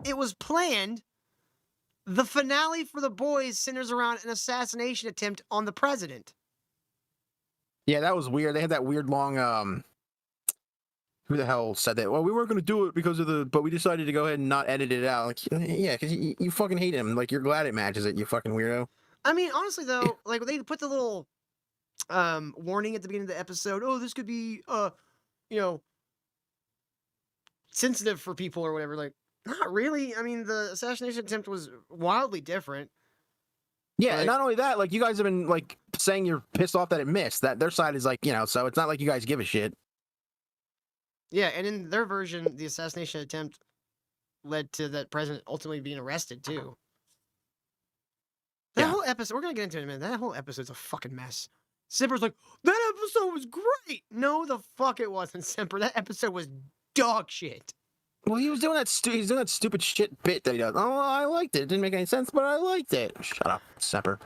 it was planned. The finale for The Boys centers around an assassination attempt on the president. Yeah, that was weird. They had that weird long who the hell said that? Well, we weren't going to do it because of but we decided to go ahead and not edit it out. Like, yeah, because you fucking hate him. Like, you're glad it matches it, you fucking weirdo. I mean, honestly, though, like, they put the little warning at the beginning of the episode. Oh, this could be, you know, sensitive for people or whatever. Like, not really. I mean, the assassination attempt was wildly different. Yeah, and not only that, like, you guys have been, like, saying you're pissed off that it missed. That their side is like, so it's not like you guys give a shit. Yeah, and in their version, the assassination attempt led to that president ultimately being arrested, too. That whole episode, we're going to get into it in a minute. That whole episode's a fucking mess. Simper's like, that episode was great! No, the fuck it wasn't, Simper. That episode was dog shit. Well, he was doing that stupid shit bit that he does. Oh, I liked it. It didn't make any sense, but I liked it. Shut up, Semper.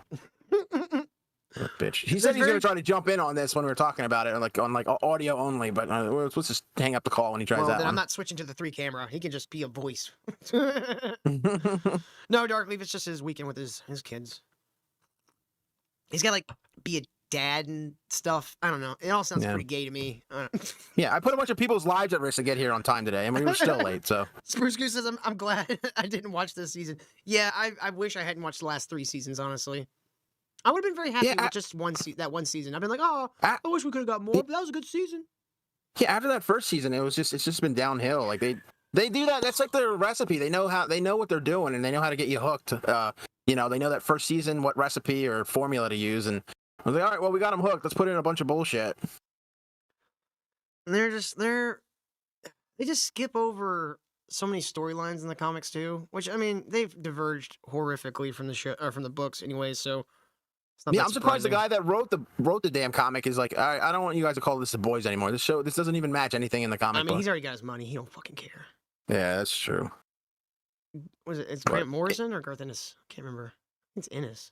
Bitch. He said he's going to try to jump in on this when we were talking about it, on audio only, but let's just hang up the call when he tries that. Then I'm not switching to the 3 camera. He can just be a voice. No, Darkleaf, it's just his weekend with his kids. He's got be a dad and stuff. I don't know. It all sounds pretty gay to me. Yeah, I put a bunch of people's lives at risk to get here on time today, and we were still late, so. Spruce Goose says, I'm glad I didn't watch this season. Yeah, I wish I hadn't watched the last 3 seasons, honestly. I would have been very happy with just that one season. I've been like, oh, I wish we could have got more, but that was a good season. Yeah, after that first season, it's just been downhill. Like they do that. That's like their recipe. They know what they're doing, and they know how to get you hooked. They know that first season what recipe or formula to use, and I was like, all right, well, we got them hooked. Let's put in a bunch of bullshit. And they just skip over so many storylines in the comics too. Which, I mean, they've diverged horrifically from the show or from the books, anyway. So. Yeah, I'm surprised the guy that wrote the damn comic is like, all right, I don't want you guys to call this The Boys anymore. This doesn't even match anything in the comic book. He's already got his money. He don't fucking care. Yeah, that's true. Was it? It's Grant Morrison or Garth Ennis? I can't remember. It's Ennis.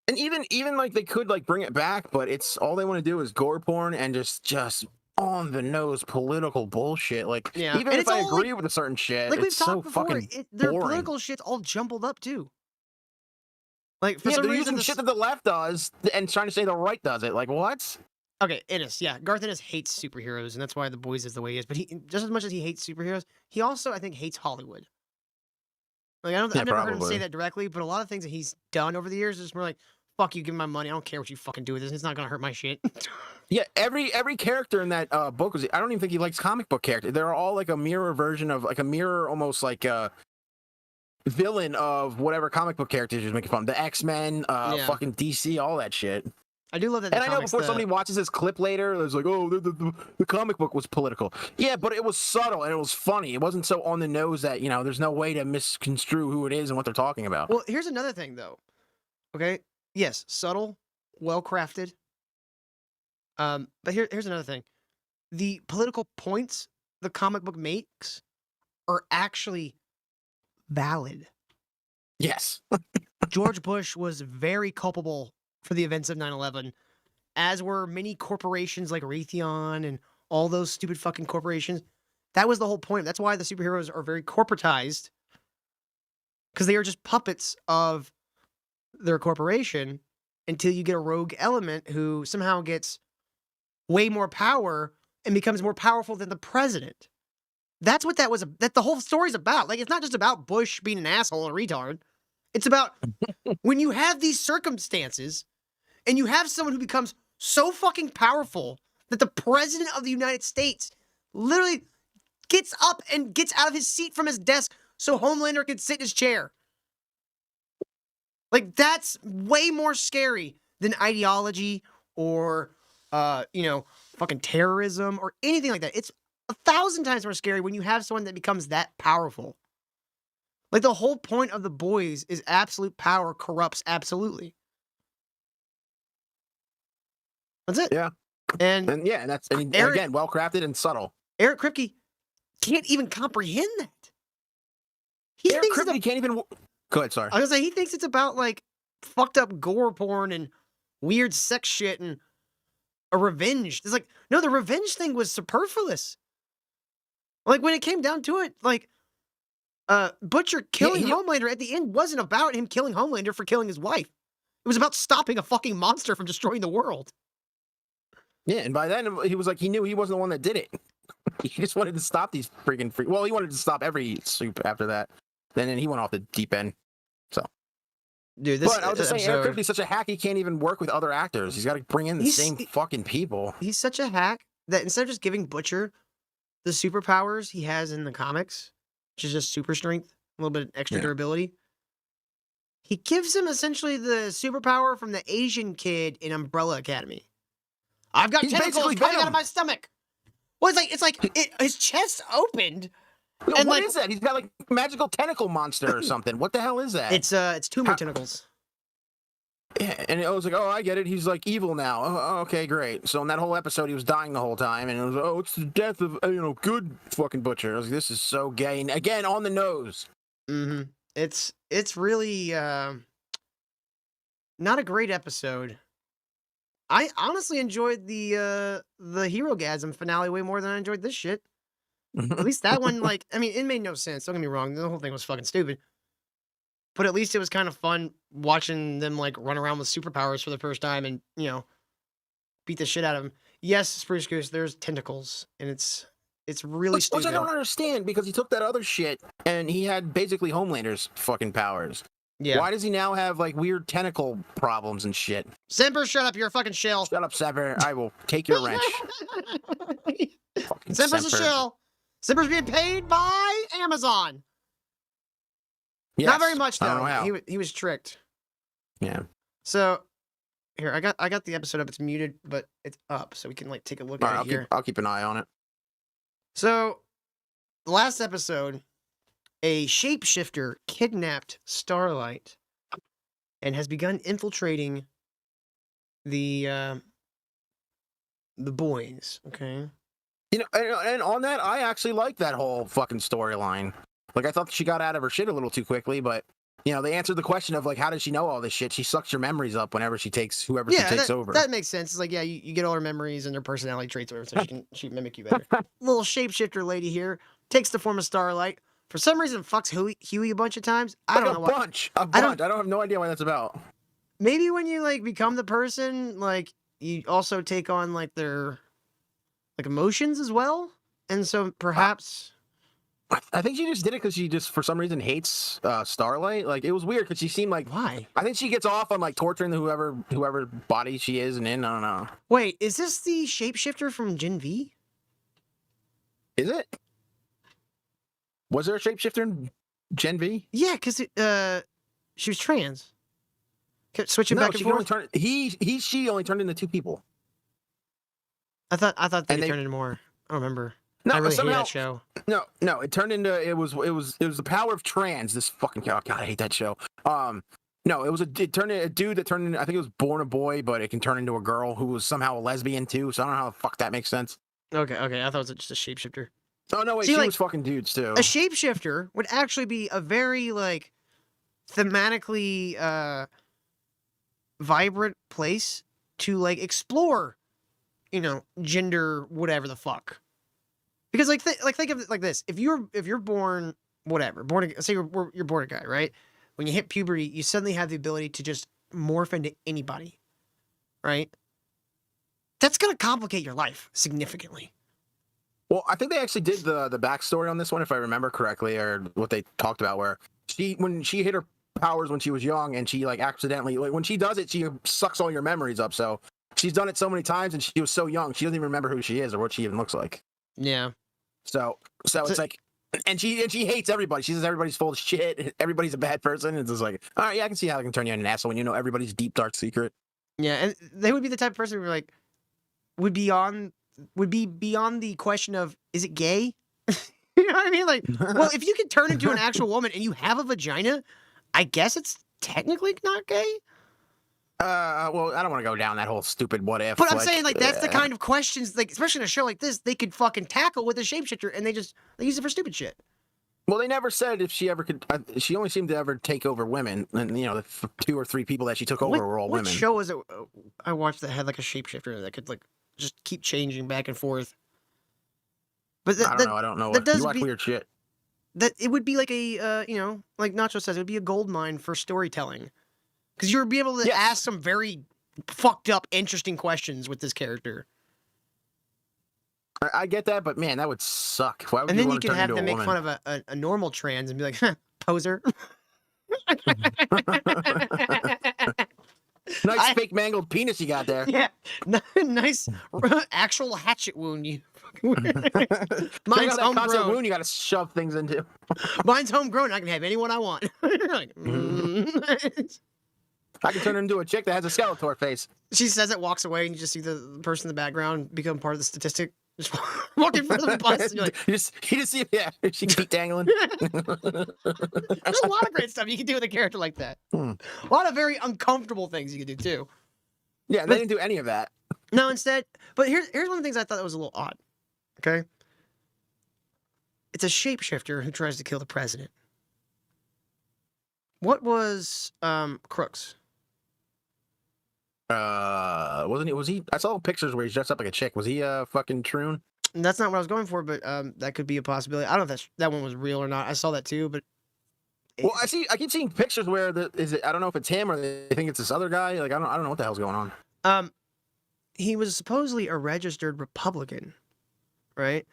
And even like they could bring it back, but it's all they want to do is gore porn and just on the nose political bullshit. Like, even if I agree with a certain shit, it's so fucking their boring. Political shit's all jumbled up too. Like, for some reason, using shit that the left does and trying to say the right does it. Like, what? Okay, Ennis, yeah. Garth Ennis hates superheroes, and that's why The Boys is the way he is. But he, just as much as he hates superheroes, he also, I think, hates Hollywood. Like, I've never heard him say that directly, but a lot of things that he's done over the years is more like, fuck you, give me my money. I don't care what you fucking do with this. It's not going to hurt my shit. Yeah, every character in that book I don't even think he likes comic book characters. They're all like a mirror version of, like a mirror almost like villain of whatever comic book characters you're making fun. The X-Men, fucking DC, all that shit. I do love that. And I know before somebody watches this clip later, it's like, oh, the comic book was political. Yeah, but it was subtle and it was funny. It wasn't so on the nose that, there's no way to misconstrue who it is and what they're talking about. Well, here's another thing, though. Okay? Yes, subtle, well-crafted. But here's another thing. The political points the comic book makes are actually valid. Yes. George Bush was very culpable for the events of 9/11, as were many corporations like Raytheon and all those stupid fucking corporations. That was the whole point. That's why the superheroes are very corporatized, because they are just puppets of their corporation until you get a rogue element who somehow gets way more power and becomes more powerful than the president. That's what that the whole story's about. Like, it's not just about Bush being an asshole and a retard. It's about when you have these circumstances and you have someone who becomes so fucking powerful that the president of the United States literally gets up and gets out of his seat from his desk so Homelander can sit in his chair. Like, that's way more scary than ideology or, fucking terrorism or anything like that. It's 1,000 times more scary when you have someone that becomes that powerful. Like, the whole point of The Boys is absolute power corrupts absolutely. That's it. Yeah. And that's again, well crafted and subtle. Eric Kripke can't even comprehend that. Eric Kripke can't even. Go ahead, sorry. I was gonna say, he thinks it's about like fucked up gore porn and weird sex shit and a revenge. It's like, no, the revenge thing was superfluous. Like, when it came down to it, like, Butcher killing he- Homelander at the end wasn't about him killing Homelander for killing his wife. It was about stopping a fucking monster from destroying the world. Yeah, and by then he was like, he knew he wasn't the one that did it. He just wanted to stop these freaking well, he wanted to stop every soup after that. Then he went off the deep end. So, Dude, this but I was just saying, Eric episode, Kripke's such a hack. He can't even work with other actors. He's got to bring in the same fucking people. he's such a hack that instead of just giving Butcher the superpowers he has in the comics, which is just super strength, a little bit of extra durability, he gives him essentially the superpower from the Asian kid in Umbrella Academy. I've got He's tentacles basically coming out Venom. of my stomach. Well, it's like his chest opened. Yo, And what like- is that? He's got like magical tentacle monster or something. What the hell is that? It's tumor tentacles. Yeah, and I was like, oh, I get it. He's like evil now. Oh, okay, great. So in that whole episode, he was dying the whole time, and it was, oh, it's the death of good fucking Butcher. I was like, this is so gay, and again on the nose. Mm-hmm. It's really not a great episode. I honestly enjoyed the Hero-gasm finale way more than I enjoyed this shit. At least that one, like, I mean, it made no sense. Don't get me wrong. The whole thing was fucking stupid. But at least it was kind of fun watching them, like, run around with superpowers for the first time and, beat the shit out of them. Yes, Spruce Goose, there's tentacles, and it's really Which stupid. I don't understand, because he took that other shit, and he had basically Homelander's fucking powers. Yeah. Why does he now have, like, weird tentacle problems and shit? Semper, shut up. You're a fucking shell. Shut up, Sever. I will take your wrench. Fucking Semper's a Semper. shell. Semper's being paid by Amazon. Yes. Not very much, I don't though. know how. He was tricked. Yeah. So, here, I got the episode up. It's muted, but it's up, so we can, like, take a look All at right, it here. I'll keep an eye on it. So, the last episode, a shapeshifter kidnapped Starlight and has begun infiltrating the boys, okay? And on that, I actually like that whole fucking storyline. Like, I thought she got out of her shit a little too quickly, but, they answered the question of, like, how does she know all this shit? She sucks your memories up whenever she takes whoever she takes over. That makes sense. It's like, yeah, you get all her memories and her personality traits, or so she can mimic you better. Little shapeshifter lady here takes the form of Starlight. For some reason, fucks Huey a bunch of times. I don't know why. A bunch. I don't have no idea why that's about. Maybe when you, like, become the person, like, you also take on, like, their, like, emotions as well. And so perhaps... I think she just did it because she just, for some reason, hates Starlight. Like, it was weird because she seemed like... Why? I think she gets off on, like, torturing whoever body she is and in. I don't know. Wait, is this the shapeshifter from Gen V? Is it? Was there a shapeshifter in Gen V? Yeah, because she was trans. Kept switching No, back and she can forth. only turn... She only turned into two people. I thought they and they- turned into more. I don't remember. No, I really somehow, hate that show. No, it turned into it was the power of trans. This fucking God, I hate that show. No, it turned into a dude that turned into, I think it was born a boy, but it can turn into a girl who was somehow a lesbian too. So I don't know how the fuck that makes sense. Okay. I thought it was just a shapeshifter. Oh no, wait, See, she like, was fucking dudes too. A shapeshifter would actually be a very, like, thematically vibrant place to, like, explore, gender whatever the fuck. Because, like, think of it like this: if you're born say you're born a guy, right? When you hit puberty, you suddenly have the ability to just morph into anybody, right? That's gonna complicate your life significantly. Well, I think they actually did the backstory on this one, if I remember correctly, or what they talked about, where when she hit her powers when she was young, and she, like, accidentally, like, when she does it, she sucks all your memories up. So she's done it so many times, and she was so young, she doesn't even remember who she is or what she even looks like. Yeah. So it's like, and she hates everybody. She says everybody's full of shit. Everybody's a bad person. It's just like, all right, yeah, I can see how I can turn you into an asshole when you know everybody's deep dark secret. Yeah, and they would be the type of person who, like, would be beyond the question of, is it gay? You know what I mean? Like, well, if you can turn into an actual woman and you have a vagina, I guess it's technically not gay. Well, I don't want to go down that whole stupid what if. But I'm saying, like, that's the kind of questions, like, especially in a show like this, they could fucking tackle with a shapeshifter, and they use it for stupid shit. Well, they never said if she ever could. She only seemed to ever take over women, and the 2 or 3 people that she took over were all what women. What show was it I watched that had, like, a shapeshifter that could, like, just keep changing back and forth? But I don't know. I don't know. You watch weird shit. that it would be like a, you know, like Nacho says, it would be a gold mine for storytelling. Because you would be able to Yes. ask some very fucked up, interesting questions with this character. I get that, but man, that would suck. Why would And you then you want to can turn have into them a make woman? fun of a normal trans and be like, poser. Nice fake mangled penis you got there. Yeah, nice actual hatchet wound. You Mine's mine's that constant homegrown. wound you got to shove things into. Mine's homegrown. I can have anyone I want. Like, I can turn her into a chick that has a Skeletor face. She says it, walks away, and you just see the person in the background become part of the statistic. Just walk in front of the bus. And you're like, you just see, yeah, she keep dangling. there's a lot of great stuff you can do with a character like that. A lot of very uncomfortable things you can do too. Yeah, they didn't do any of that. No, instead, but here's one of the things I thought that was a little odd. Okay, it's a shapeshifter who tries to kill the president. What was Crooks? Wasn't he? Was he? I saw pictures where he's dressed up like a chick. Was he fucking Troon? And that's not what I was going for, but that could be a possibility. I don't know if that one was real or not. I saw that too, but Well, I keep seeing pictures where I don't know if it's him or they think it's this other guy. Like I don't know what the hell's going on. He was supposedly a registered Republican, right?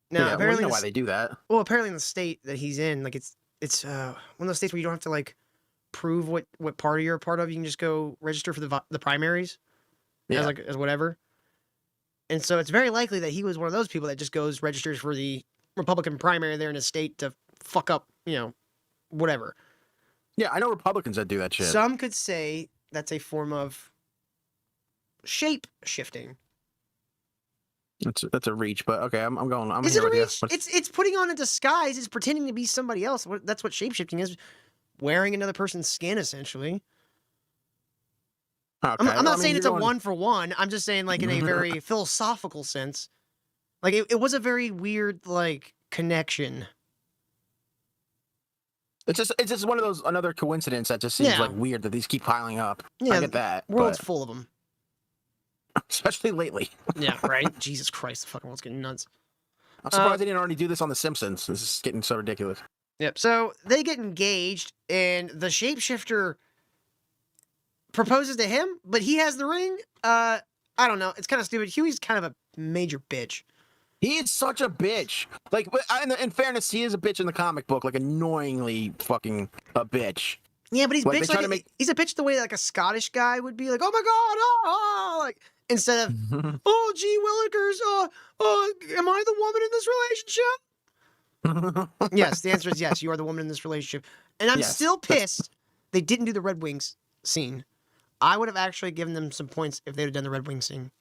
Now, Yeah, well, apparently, you know why they do that. well, apparently in the state that he's in, like it's one of those states where you don't have to like prove what party you're a part of. You can just go register for the primaries, Yeah. as whatever. And so it's very likely that he was one of those people that just goes registers for the Republican primary there in his state to fuck up, you know, whatever. Yeah, I know Republicans that do that shit. Some could say that's a form of shape shifting. That's a reach, but okay, I'm going. I'm Is here it a with you. reach? It's putting on a disguise. It's pretending to be somebody else. That's what shape shifting is. Wearing another person's skin, essentially. Okay. I'm not saying you're it's a going- one for one. I'm just saying, like, in a very philosophical sense. Like, it was a very weird, like, connection. It's just one of those another coincidence that just seems Yeah. like weird that these keep piling up. Yeah, I get that, World's but full of them. especially lately. Yeah, right? Jesus Christ, the fucking world's getting nuts. I'm surprised they didn't already do this on The Simpsons. This is getting so ridiculous. Yep. So they get engaged, and the shapeshifter proposes to him, but he has the ring. I don't know. It's kind of stupid. Huey's kind of a major bitch. He is such a bitch. Like, but in fairness, he is a bitch in the comic book, like annoyingly fucking a bitch. Yeah, but he's Like, they bitch try like to make- he's a bitch the way like a Scottish guy would be like, oh my god, oh, like instead of oh gee willikers, am I the woman in this relationship? Yes, the answer is yes. You are the woman in this relationship, and I'm Yes, still pissed they didn't do the Red Wings scene. I would have actually given them some points if they'd have done the Red Wings scene.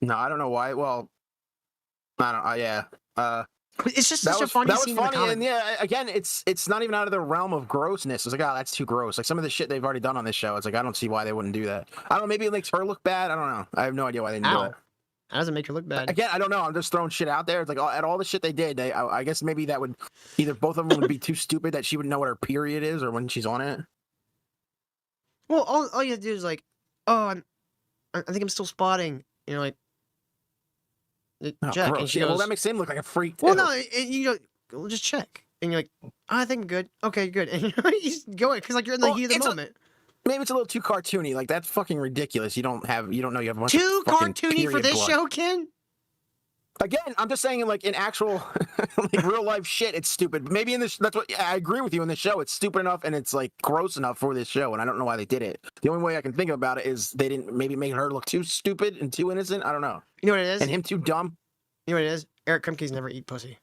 No, I don't know why. Well, I don't. Yeah. It's just That such was a funny that was scene in the funny, comic. and yeah, again, it's not even out of the realm of grossness. It's like, oh, that's too gross. Like some of the shit they've already done on this show. It's like I don't see why they wouldn't do that. I don't know. Maybe it makes her look bad. I don't know. I have no idea why they didn't do Ow. it. That doesn't make her look bad. Again, I don't know. I'm just throwing shit out there. It's like at all the shit they did. I guess maybe that would either both of them would be too stupid that she would know what her period is or when she's on it. Well, all you have to do is like, oh, I think I'm still spotting. You know, like, Oh, check. gross. And she Yeah, goes, well, that makes him look like a freak. well, too. no, and you go, well, just check. And you're like, oh, I think I'm good. Okay, good. And you just go because like you're in the Well, heat of the it's a- moment. Maybe it's a little too cartoony. Like that's fucking ridiculous. You don't know you have a bunch Too of fucking cartoony for period this blood. show, Ken. Again, I'm just saying, like in actual, like real life shit, it's stupid. Maybe in this, that's what I agree with you. In the show, it's stupid enough and it's like gross enough for this show, and I don't know why they did it. The only way I can think about it is they didn't maybe make her look too stupid and too innocent. I don't know, You know what it is? and him too dumb. You know what it is? Eric Kripke's never eat pussy.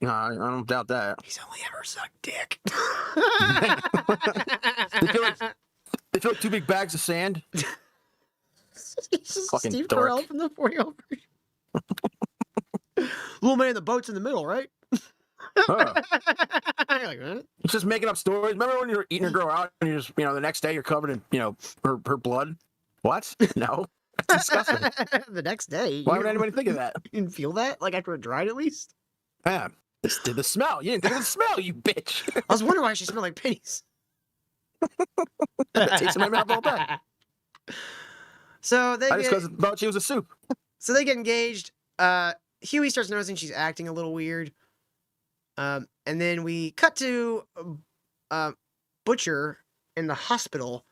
No, I don't doubt that. He's only ever sucked dick. They feel like two big bags of sand. It's just Fucking Steve dork. Carell from the 40-year-old version. Little man, the boat's in the middle, right? Huh. You're like, huh? It's just making up stories. Remember when you were eating a girl out and you just, the next day you're covered in, her blood? What? No. That's disgusting. The next day. Why you would anybody think of that? didn't feel that? Like after it dried at least? Yeah. This did the smell. You didn't think of the smell, you bitch. I was wondering why she smelled like pennies. That tastes in my mouth all day. So they I just get, thought she was a soup. so they get engaged. Huey starts noticing she's acting a little weird. And then we cut to Butcher in the hospital.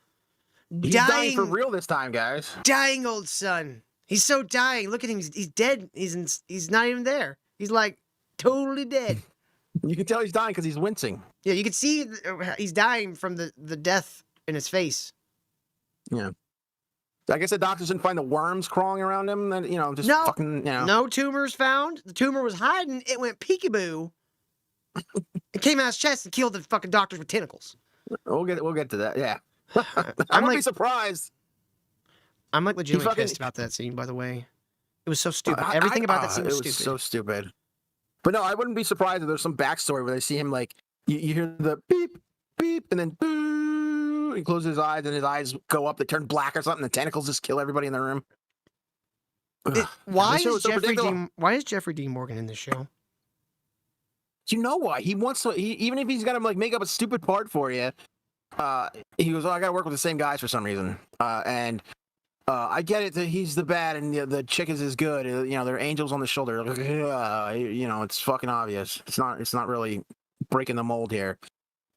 He's dying for real this time, guys. Dying old son. He's so dying. Look at him. He's dead. He's not even there. He's like totally dead. You can tell he's dying because he's wincing. Yeah, you can see he's dying from the death in his face. Yeah. I guess the doctors didn't find the worms crawling around him. And, just fucking, No tumors found. The tumor was hiding. It went peekaboo. It came out his chest and killed the fucking doctors with tentacles. We'll get to that. Yeah. I wouldn't be surprised. I'm like legitimately pissed about that scene, by the way. It was so stupid. Everything about that scene was stupid. It was so stupid. But no, I wouldn't be surprised if there's some backstory where they see him like you hear the beep, beep, and then boo. He closes his eyes and his eyes go up. They turn black or something. The tentacles just kill everybody in the room. Why is Jeffrey Dean Morgan in this show? You know why? He wants to. Even if he's got to like make up a stupid part for you, he goes, "Oh, I got to work with the same guys for some reason." I get it that he's the bad and the chick is as good. They're angels on the shoulder. It's fucking obvious. It's not really breaking the mold here.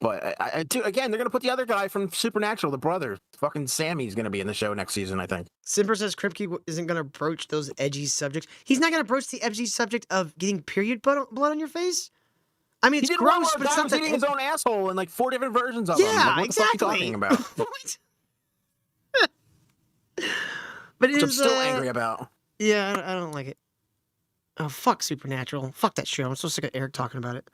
But again, they're gonna put the other guy from Supernatural, the brother, fucking Sammy's gonna be in the show next season, I think. Simper says Kripke isn't gonna broach those edgy subjects. He's not gonna broach the edgy subject of getting period blood on your face. I mean, it's gross, but it's not eating his own asshole in like 4 different versions of him. Yeah, what exactly. The fuck are you talking about? But which I'm still angry about. Yeah, I don't like it. Oh, fuck Supernatural. Fuck that show. I'm so sick of Eric talking about it.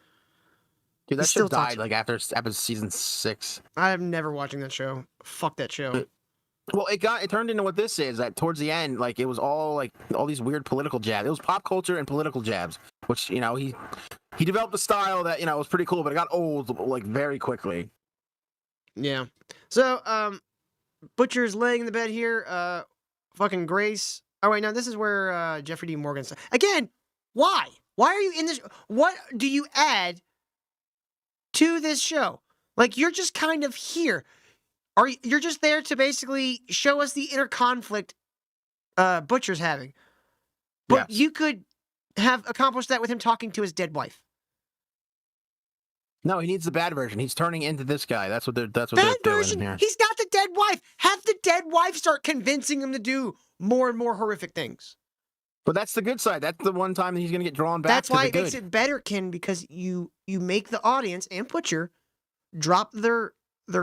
Dude, that show died like after season 6. I'm never watching that show. Fuck that show. Well, it turned into what this is. That towards the end, like it was all these weird political jabs. It was pop culture and political jabs, which he developed a style that was pretty cool, but it got old like very quickly. Yeah. So Butcher's laying in the bed here. Fucking Grace. Oh wait, no, this is where Jeffrey D. Morgan. Again, why? Why are you in this? What do you add to this show? Like you're just kind of here. You're just there to basically show us the inner conflict Butcher's having. But you could have accomplished that with him talking to his dead wife. No, he needs the bad version. He's turning into this guy. That's what they're doing here. He's not the dead wife. Have the dead wife start convincing him to do more and more horrific things. But that's the good side. That's the one time that he's going to get drawn back. That's why it makes it better, Ken, because you make the audience and Butcher drop their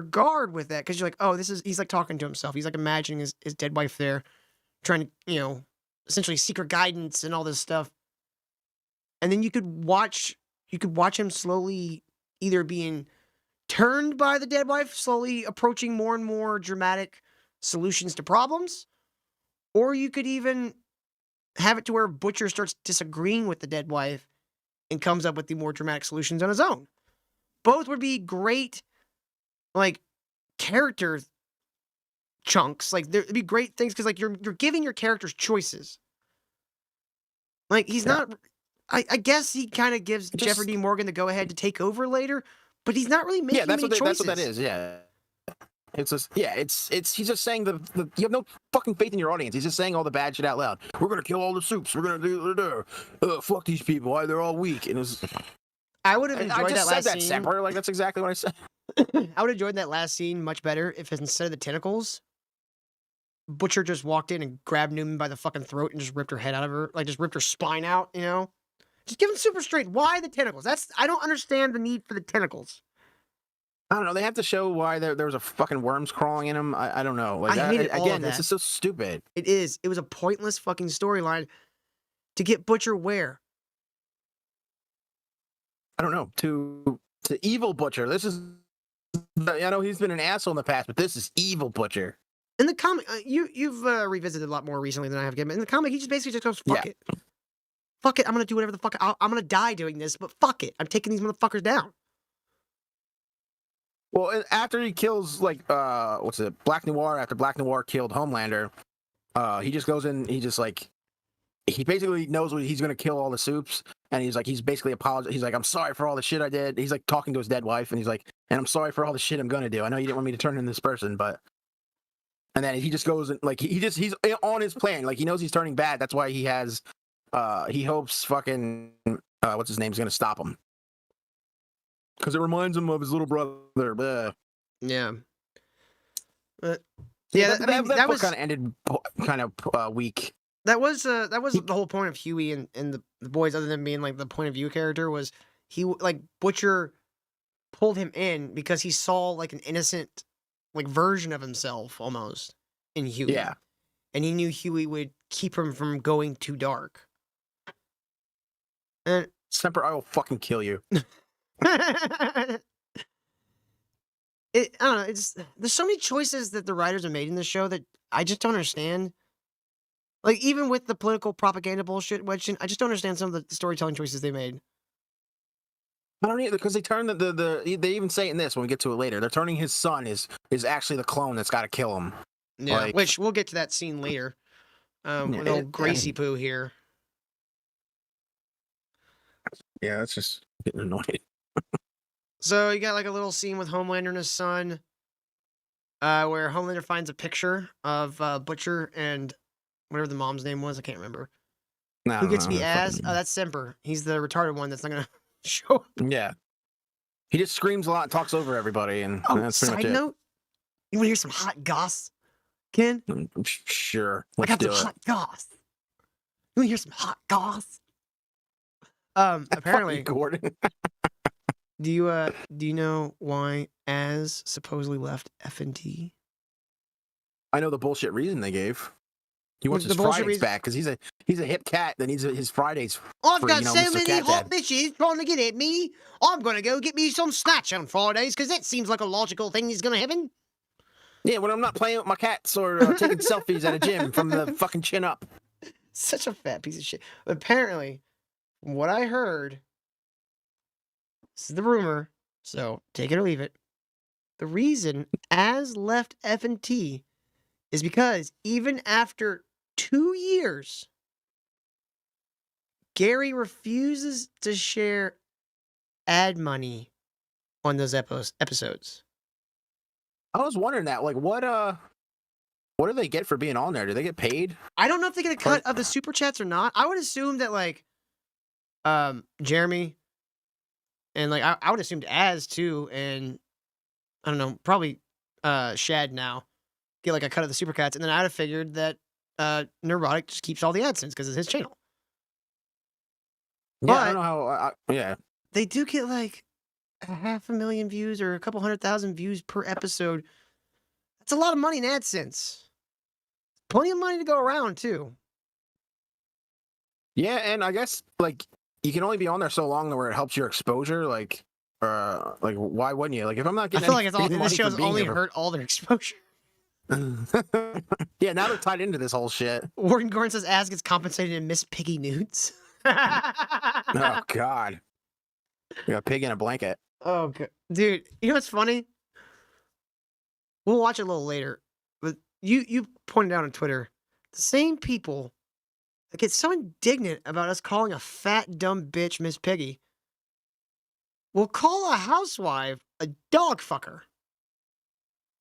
guard with that, because you're like, oh, he's like talking to himself. He's like imagining his dead wife there, trying to essentially seek her guidance and all this stuff. And then you could watch him slowly either being turned by the dead wife, slowly approaching more and more dramatic solutions to problems, or you could even have it to where Butcher starts disagreeing with the dead wife and comes up with the more dramatic solutions on his own. Both would be great, like, character chunks. Like, there'd be great things because, like, you're giving your characters choices. Like, he's not. I guess he kind of gives Jeffrey D. Morgan the go-ahead to take over later, but he's not really making many choices. That's what that is, yeah. It's just, he's just saying you have no fucking faith in your audience. He's just saying all the bad shit out loud. We're going to kill all the soups. We're going to do, fuck these people. Why they're all weak. And I would have enjoyed that last scene. Semper. Like, that's exactly what I said. I would have enjoyed that last scene much better if instead of the tentacles, Butcher just walked in and grabbed Newman by the fucking throat and just ripped her head out of her. Like, just ripped her spine out, Just give him super straight. Why the tentacles? I don't understand the need for the tentacles. I don't know. They have to show why there was a fucking worms crawling in him. I don't know. Like, I hated all of that. This is so stupid. It is. It was a pointless fucking storyline to get Butcher where? I don't know. To evil Butcher. This is. I know he's been an asshole in the past, but this is evil Butcher. In the comic, you've revisited a lot more recently than I have. Given in the comic, he just basically goes, "Fuck it, fuck it. I'm gonna do whatever the fuck. I'm gonna die doing this, but fuck it. I'm taking these motherfuckers down." Well, after he kills Black Noir. After Black Noir killed Homelander, he just goes in. He basically knows what he's gonna kill all the soups, and he's basically apologizing. He's like, I'm sorry for all the shit I did. He's like talking to his dead wife, and he's like, and I'm sorry for all the shit I'm gonna do. I know you didn't want me to turn into this person, but. And then he just goes and he's on his plan. Like, he knows he's turning bad. That's why he has he hopes fucking what's his name's gonna stop him because it reminds him of his little brother. Bleh. Yeah. But Yeah, yeah, I mean, that was kind of ended kind of weak. that was the whole point of Huey and the boys, other than being like the point of view character, was he like Butcher pulled him in because he saw like an innocent like version of himself almost in Huey. Yeah. And he knew Huey would keep him from going too dark. And Semper, I will fucking kill you. I don't know. There's so many choices that the writers have made in this show that I just don't understand. Like even with the political propaganda bullshit, which I just don't understand some of the storytelling choices they made. I don't either because they turn they even say it in this when we get to it later. They're turning his son is actually the clone that's got to kill him. Yeah, Like, which we'll get to that scene later. With old Gracie Poo here. Yeah, that's just getting annoying. So you got like a little scene with Homelander and his son, where Homelander finds a picture of Butcher and whatever the mom's name was. I can't remember. No, Who gets to be as? Oh, that's Semper. He's the retarded one that's not gonna show. Yeah, he just screams a lot and talks over everybody, and that's pretty much Side it. note, you want to hear some hot goss, Ken? Sure, I let's got do some it. hot goss. You want to hear some hot goss? Apparently, Gordon. do you know why Az supposedly left F&T? I know the bullshit reason they gave. He wants The his bullshit Fridays reason- back because he's a hip cat that needs his Fridays. I've for, got you know, so Mr. many Cat hot Dad. bitches trying to get at me. I'm gonna go get me some snatch on Fridays because that seems like a logical thing is gonna happen. Yeah, when I'm not playing with my cats or taking selfies at a gym from the fucking chin up. Such a fat piece of shit. But apparently, from what I heard, this is the rumor, so take it or leave it. The reason Az left F&T is because even after 2 years, Gary refuses to share ad money on those episodes. I was wondering that, like, what do they get for being on there? Do they get paid? I don't know if they get a cut of the super chats or not. I would assume that like Jeremy and like I would assume Az too, and I don't know, probably Shad now get like a cut of the super chats, and then I'd have figured that Neurotic just keeps all the AdSense because it's his channel. Yeah, I But- don't know how. Yeah, They do get like 500,000 views or a couple 100,000 views per episode. That's a lot of money in AdSense. Plenty of money to go around too. yeah, and I guess like you can only be on there so long where it helps your exposure. Like why wouldn't you? Like if I'm not I getting, feel like it's all any this money for show's being only here- hurt all their exposure. Yeah, now they're tied into this whole shit. Warden Gordon says Az gets compensated in Miss Piggy nudes. Oh God, we got a pig in a blanket. Oh, God. Dude, you know what's funny? We'll watch it a little later, but you pointed out on Twitter, the same people that get so indignant about us calling a fat, dumb bitch Miss Piggy will call a housewife a dog fucker.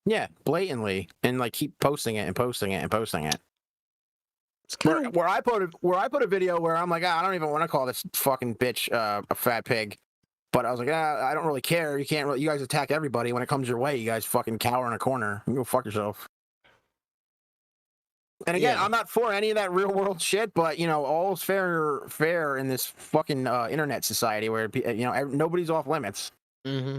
Yeah, blatantly, and like keep posting it and posting it and posting it. It's kind of Where I put a video where I'm like, I don't even want to call this fucking bitch a fat pig, but I was like, I don't really care. You can't really, you guys attack everybody when it comes your way. You guys fucking cower in a corner. You go fuck yourself. And again, Yeah. I'm not for any of that real world shit, but you know, all's fair in this fucking internet society where you know nobody's off limits. Mm-hmm.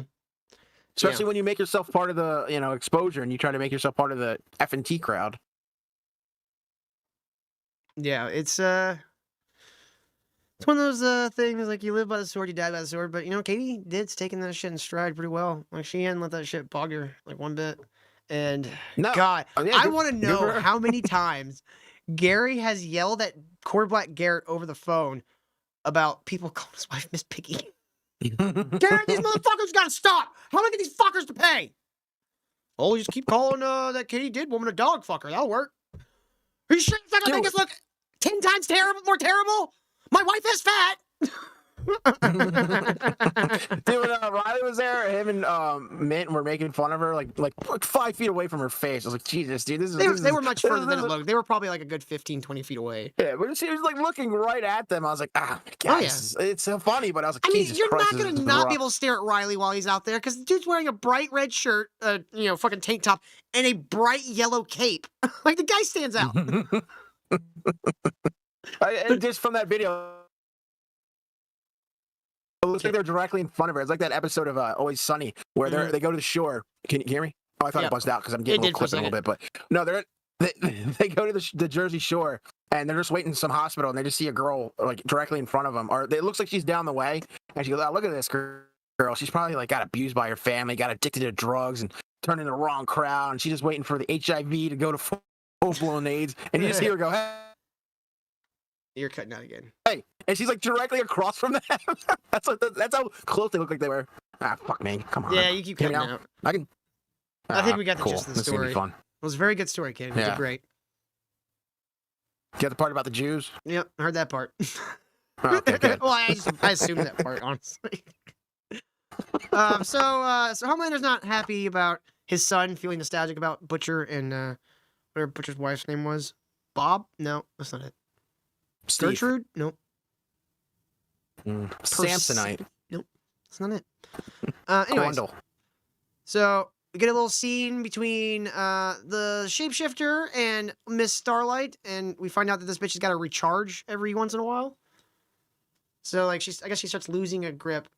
Especially when you make yourself part of the exposure and you try to make yourself part of the F&T crowd. Yeah, it's one of those things like you live by the sword, you die by the sword. But you know, Katie did's taking that shit in stride pretty well. Like she hadn't let that shit bog her like one bit. And No, God, yeah, I good- want to good know for her. how many times Gary has yelled at Core Black Garrett over the phone about people calling his wife Miss Piggy. Garrett, these motherfuckers gotta stop. How am I get these fuckers to pay? Oh, you just keep calling that Katie did woman a dog fucker. That'll work. Are you sure it's not gonna Do make it. us look 10 times more terrible? My wife is fat. Dude, when Riley was there, him and Mint were making fun of her like 5 feet away from her face. I was like, Jesus, dude, They were much further than it looked. They were probably like a good 15, 20 feet away. Yeah, but she was like looking right at them. I was like, Oh, guys, it's so funny, but I was like, I mean, Jesus you're Christ, not this gonna is not rough. be able to stare at Riley while he's out there because the dude's wearing a bright red shirt, fucking tank top, and a bright yellow cape. Like the guy stands out. And just from that video, it looks like they're directly in front of her. It's like that episode of Always Sunny where they go to the shore. Can you hear me? Oh, I thought it buzzed out because I'm getting a little clipped a little bit. But no, they go to the Jersey Shore and they're just waiting in some hospital and they just see a girl like directly in front of them. Or it looks like she's down the way and she goes, "Oh, look at this girl. She's probably like got abused by her family, got addicted to drugs, and turned into the wrong crowd. And she's just waiting for the HIV to go to full-blown AIDS." And you just hear her go, "Hey." You're cutting out again. Hey, and she's like directly across from them. That's how close they look like they were. Ah, fuck me. Come on. Yeah, you keep cutting out. I can. I think we got the cool. gist of the This is gonna story. be fun. It was a very good story, kid. You did great. You got the part about the Jews? Yep, I heard that part. Oh, okay, good. Well, I assumed that part, honestly. So Homelander's not happy about his son feeling nostalgic about Butcher and whatever Butcher's wife's name was. Bob? No, that's not it. Steve. Gertrude? Nope. Samsonite. Nope, that's not it. Anyways, so we get a little scene between the shapeshifter and Miss Starlight, and we find out that this bitch has got to recharge every once in a while. So like I guess she starts losing a grip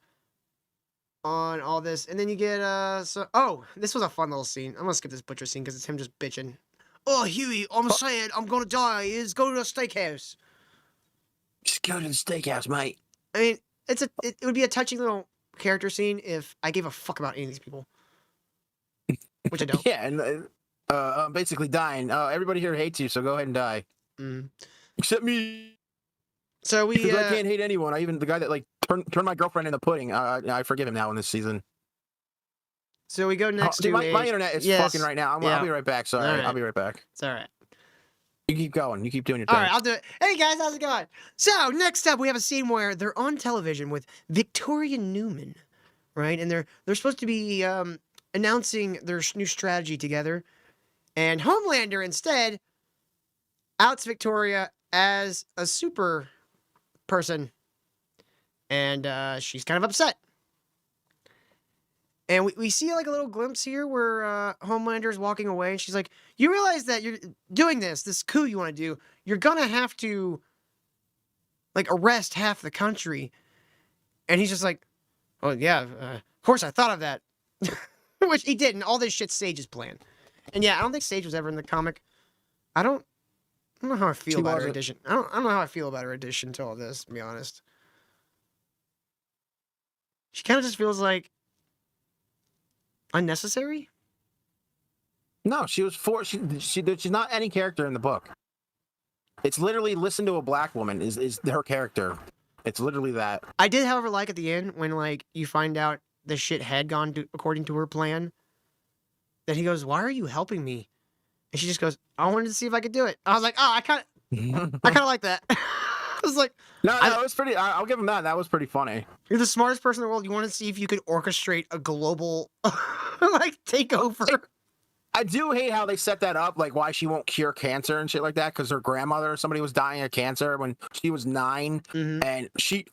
on all this, and then you get this was a fun little scene. I'm gonna skip this Butcher scene because it's him just bitching. "Oh, Huey, I'm sad. I'm gonna die. Is go to the steakhouse." Just go to the steakhouse, mate. I mean, it would be a touching little character scene if I gave a fuck about any of these people, which I don't. Yeah, and I'm basically dying. Everybody here hates you, so go ahead and die. Except me. So we I can't hate anyone. I even the guy that like turned my girlfriend into pudding. I forgive him now in this season. So we go next to my internet is fucking right now. I'll be right back. Sorry, right. I'll be right back. It's all right. You keep going. You keep doing your thing. All right, I'll do it. Hey guys, how's it going? So next up, we have a scene where they're on television with Victoria Newman, right? And they're supposed to be announcing their new strategy together, and Homelander instead outs Victoria as a super person, and she's kind of upset. And we see like a little glimpse here where Homelander's walking away, and she's like, "You realize that you're doing this coup you want to do, you're gonna have to like arrest half the country." And he's just like, "Oh yeah, of course I thought of that," which he didn't. All this shit's Sage's plan. And yeah, I don't think Sage was ever in the comic. I don't know how I feel about her addition. I don't know how I feel about her addition to all this, to be honest. She kind of just feels like unnecessary. No, she was she's not any character in the book. It's literally listen to a black woman is her character. It's literally that. I did, however, like at the end when like you find out the shit had gone according to her plan. That he goes, "Why are you helping me?" And she just goes, "I wanted to see if I could do it." I was like, "Oh, I kind of like that." I was like, no, it was pretty. I'll give him that. That was pretty funny. You're the smartest person in the world. You want to see if you could orchestrate a global like takeover. I do hate how they set that up, like why she won't cure cancer and shit like that, because her grandmother or somebody was dying of cancer when she was 9, and she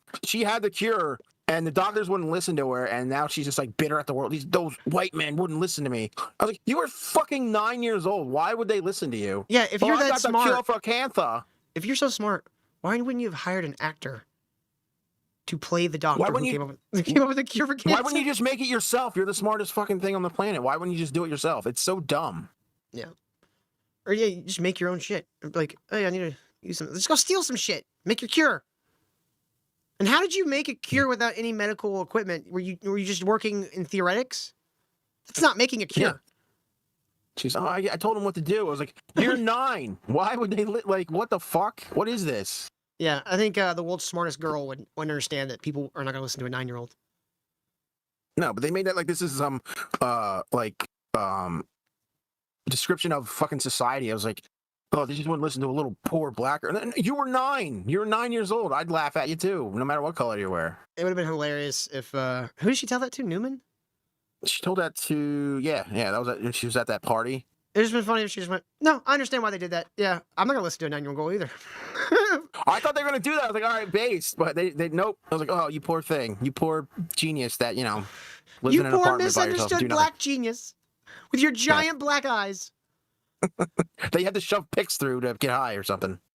had the cure, and the doctors wouldn't listen to her, and now she's just like bitter at the world. Those white men wouldn't listen to me. I was like, you were fucking 9 years old. Why would they listen to you? Yeah, if you're that smart, I got the cure for cancer. If you're so smart, why wouldn't you have hired an actor to play the doctor who came up with the cure for cancer? Why wouldn't you just make it yourself? You're the smartest fucking thing on the planet. Why wouldn't you just do it yourself? It's so dumb. Yeah. Or yeah, you just make your own shit. Like, hey, I need to use some. Let's go steal some shit. Make your cure. And how did you make a cure without any medical equipment? Were you just working in theoretics? That's not making a cure. Yeah. She's, I told him what to do. I was like, you're 9. Why would they like? What the fuck? What is this? Yeah, I think the world's smartest girl would understand that people are not going to listen to a 9-year-old. No, but they made that like this is some description of fucking society. I was like, Oh, they just wouldn't listen to a little poor black girl. You were 9. You were 9 years old. I'd laugh at you too, no matter what color you wear. It would have been hilarious if who did she tell that to? Newman? She told that to that was she was at that party. It just been funny if she just went, no, I understand why they did that. Yeah, I'm not gonna listen to a 9-year-old girl either. I thought they were gonna do that. I was like, all right, based, but they nope. I was like, oh, you poor thing, you poor genius that lives You in an poor apartment by yourself. misunderstood Do black genius with your giant black eyes. They had to shove picks through to get high or something.